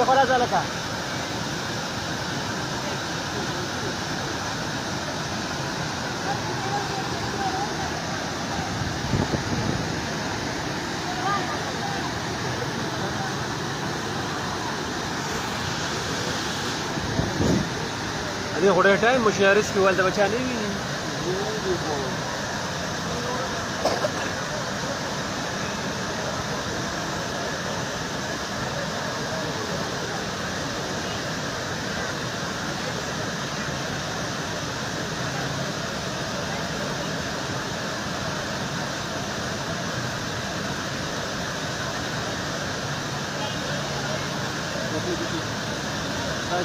خورا ځاله کا دې غوډه ټایم مشارس کې ولته بچا نه وي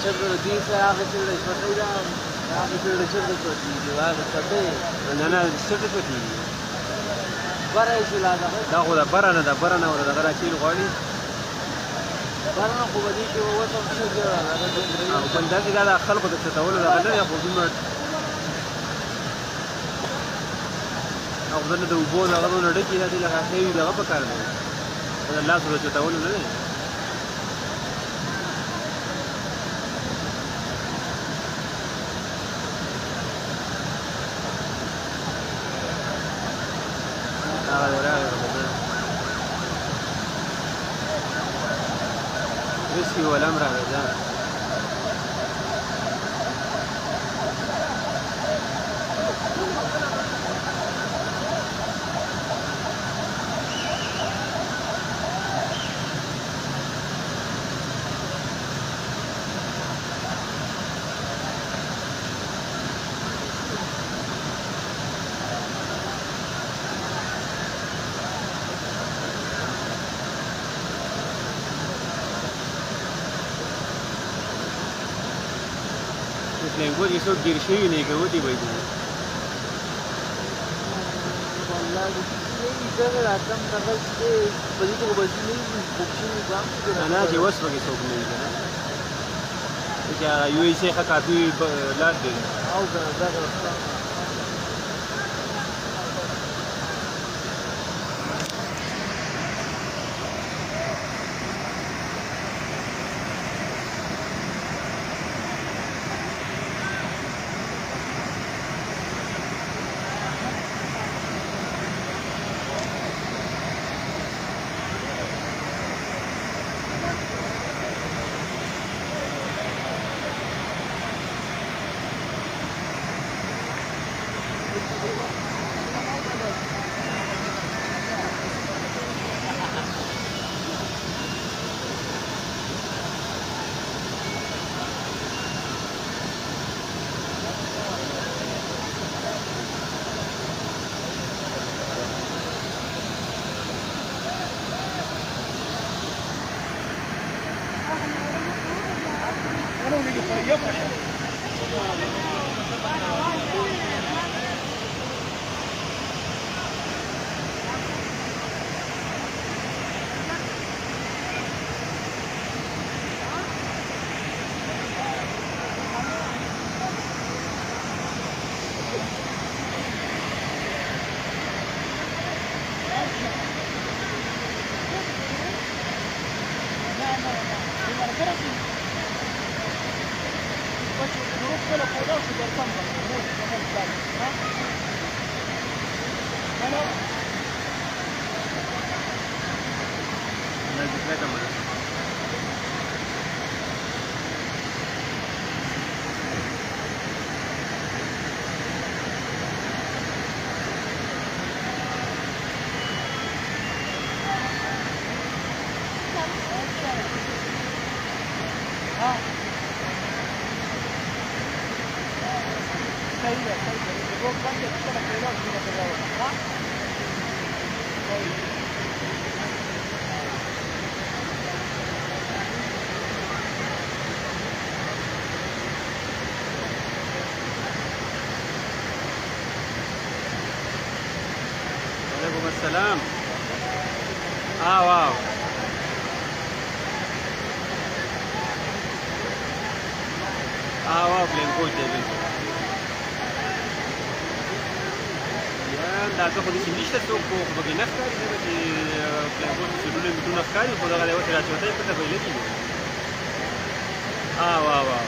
چرته دې سره هغه چې شپږ دا هغه چې چرته کوي دا څه نه نه څه کوي بره شي لا دا خو دا بره نه دا بره نه ور دا راچیل غوړي بره نه خو دې کې وته څه دی او بنده کې دا خلکو ته تاول دا نه خو دې او دنه د وبو دا غوړو ډکې دي لکه هیوی دا په کار دی دا الله سره تاول نه رسي والأمر على ذلك لنګور یې څوک ګیر شوي نه کوي به دي والله دې راتم دغه چې په دې کې وځي نه خوشي ځم نه چې وس وګي څوک نه کنه چې یو یې څه کافي لار دی او دا السلام واو واو بلنکوټ دی دا څه خو داسې نشته څوک خو پکې نه ښکاري ځکه چې بلنکوټ سلونه میټونه ښکاري خو دغه دی اوس راچوتی پته به یې لګي واه واه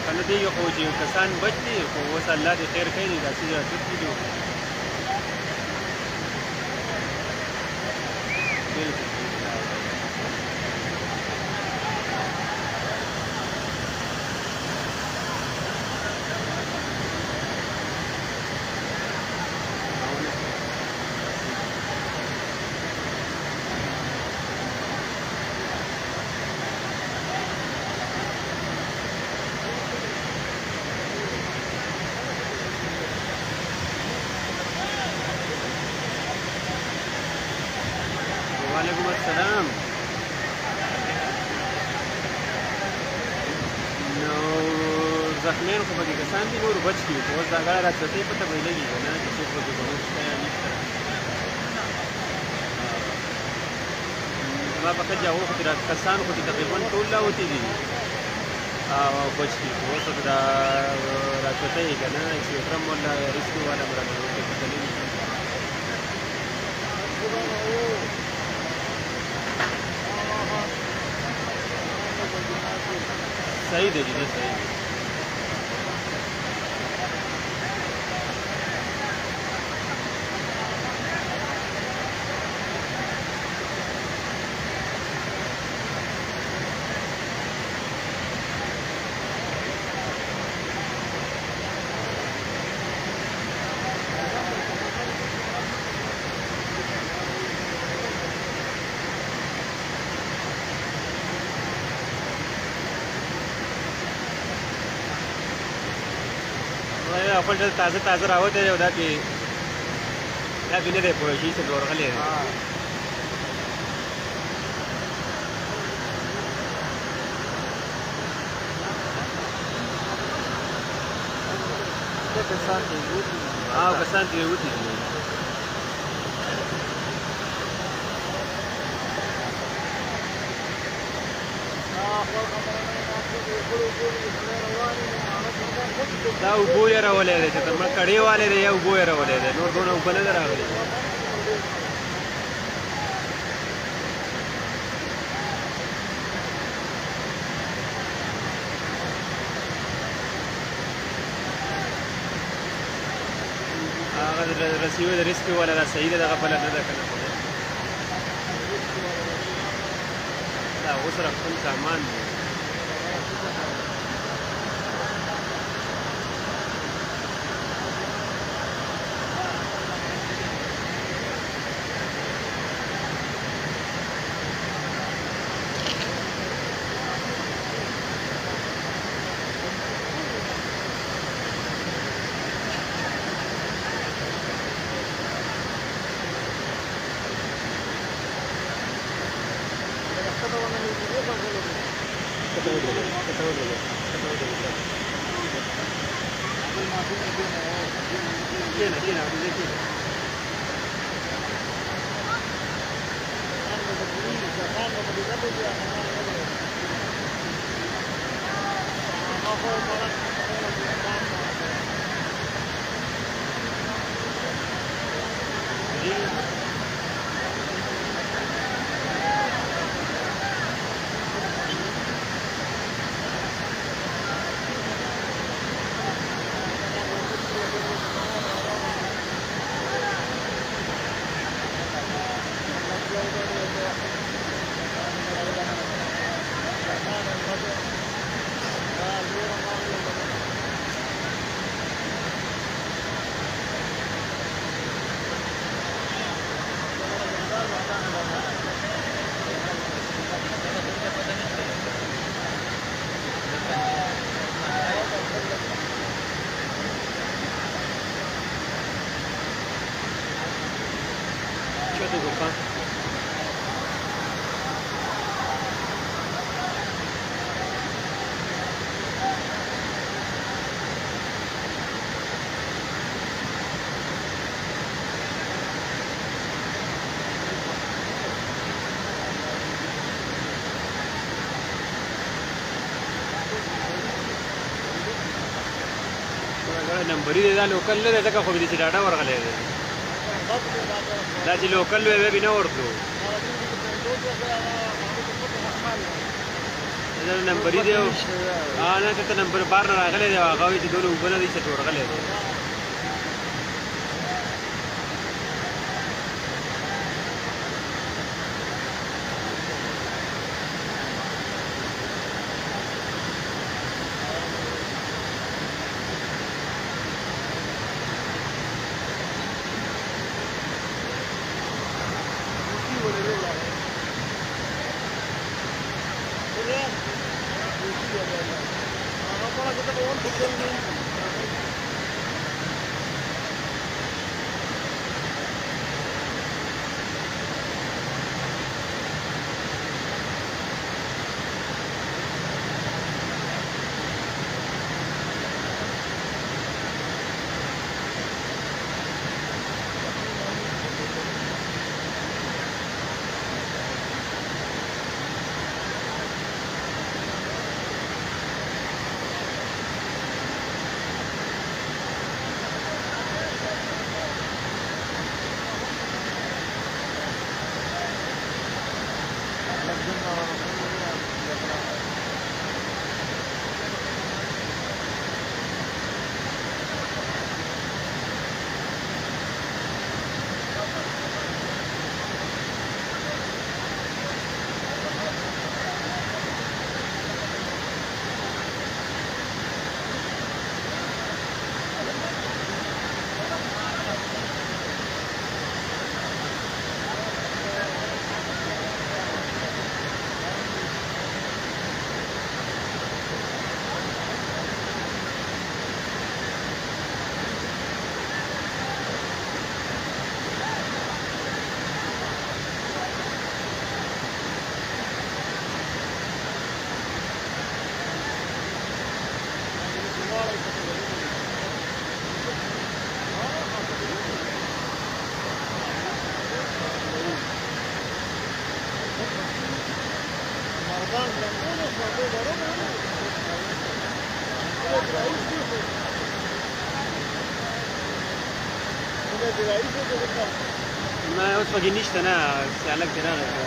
کنه دی خو چې کسان بچ دي خو اوس الله دې خیر کوي داسې راځي دي بالکل وعلیکم السلام نو زخمیان خو پکې کسان دي نور بچ دي خو اوس دا غاړه راڅتې پته به یې لګي که نه چې څوک پکې زموږ شته یا نشته زما په ښه جاغو خو کسان خو چې تقریبا ټول راوتي دي او بچ دي خو اوس دا راڅته یې که نه سیوټرم ولا ریسکي والا به راته کتلی نشي صحیح دی جی صحیح دی خپل تازه تازه راوتی دی او دا کې دا بې نه دی پوه شي چې ورغلی دی کسان ترې وتي دي دا اوبو یې راولی دی چې تر مړه کړې والی دی یا اوبو یې راولی دی نور دونه اوبه نه ده راغلي هغه رسیوه د ریسکي والا دا صحیح ده دغه بله نه ده که نه دا اوس سره خپل سامان دی نمبرې دی دا لوکل نه دی ځکه خو مې دې چې ډاډه ورغلی دی دا چې لوکل وی به نه ورتلو دا نمبر دی نه ته نمبر بار نه راغلی دی هغه وی چې دونه وبنه دي چې ورغلی دی ما اوس پکې نشته نه سیالک دی راغی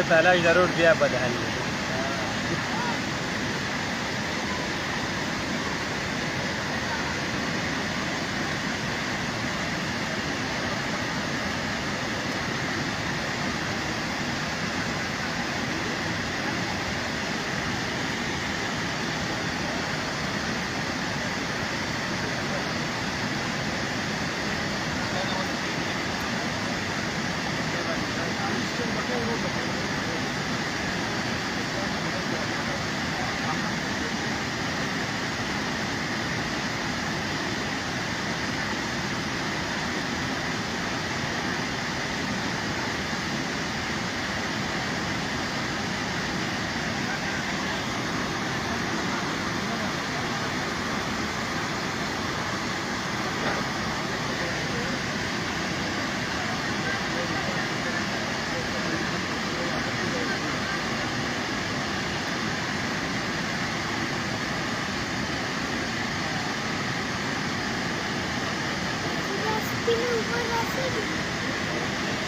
ताला जरूर दिया बदहाली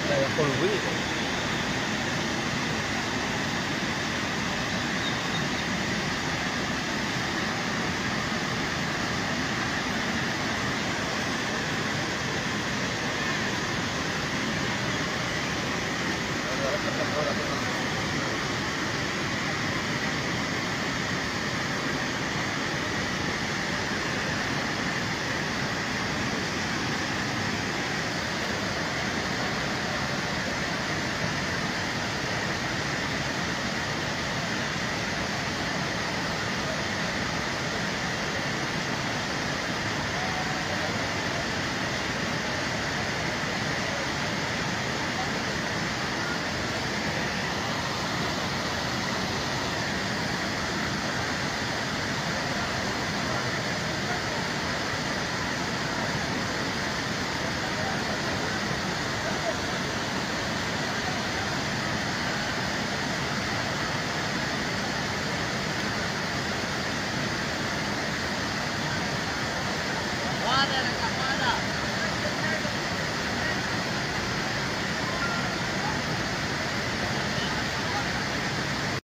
دا یو خړوبوي